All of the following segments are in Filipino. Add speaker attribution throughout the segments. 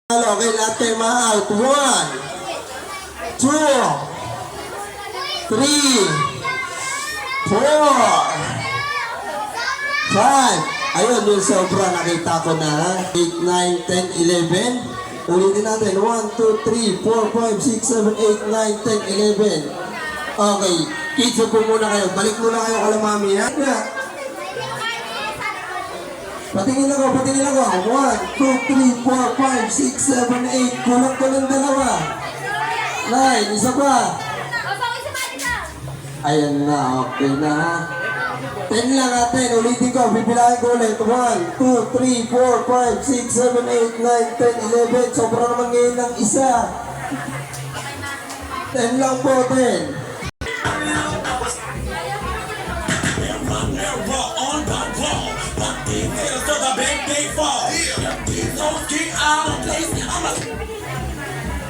Speaker 1: Okay, lahat kayo ma-out. 1, 2, 3, 4, 5. Ayun, yung sobra nakita ko na. 8, 9, 10, 11. Ulitin natin. 1, 2, 3, 4, 5, 6, 7, 8, 9, 10, 11. Okay, kids, po muna kayo. Balik muna kayo kala mami. Ha? Patingin ako. 1, 2, 3, 4, 5, 6, 7, 8. Kulang ko ng dalawa. 9, isa pa. Ayan na, okay na ha. 10 lang natin, ulitin ko, bibilangin ko ulit. 1, 2, 3, 4, 5, 6, 7, 8, 9, 10, 11. Sobra naman ngayon ng isa. 10 lang po, 10.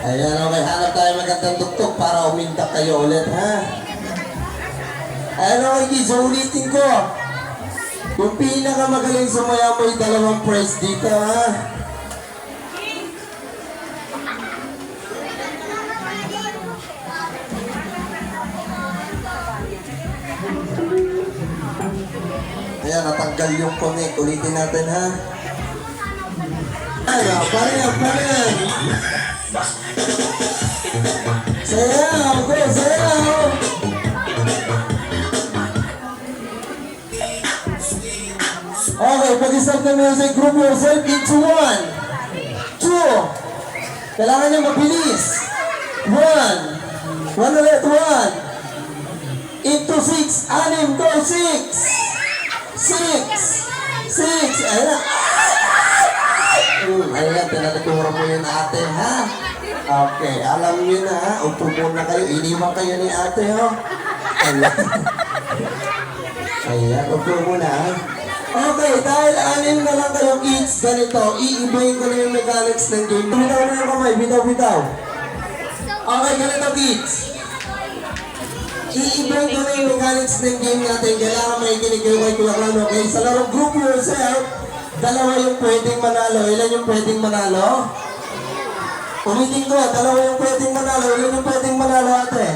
Speaker 1: Ayan, okay. Hanap tayo magandang tuktok para umindak kayo ulit, ha? Ayan, okay, kids. Ulitin ko. Yung pinakamagaling sumaya mo yung dalawang prize dito, ha? Ayan, natanggal yung connect. Ulitin natin, ha? Ayan, parehan. Sayaw, go, sayaw! Okay, pag-isap na music, group yourself into 1, 2. Kailangan niya mabilis. 1 ulit, 1. Into 6, 6, go, 6. Ayan. Ayan, tinatuturo mo yun ate, ha? Okay, alam nyo na ha. Upo muna kayo. Iniwan kayo ni ate, ho. Ayan, upo muna ha. Okay, dahil 6 na lang kayo kids, ganito, iibayin ko na yung mechanics ng game. Bitaw na yung kamay, bitaw. Okay, ganito kids. Iibayin ko na yung mechanics ng game natin. Kailangan may kinig kayo kay Kuya Clown, okay? Sa larong group yourself, 2 yung pwedeng manalo. Ilan yung pwedeng manalo? Ulitin ko, 2 yung pwedeng manalo. Ilan yung pwedeng manalo ate?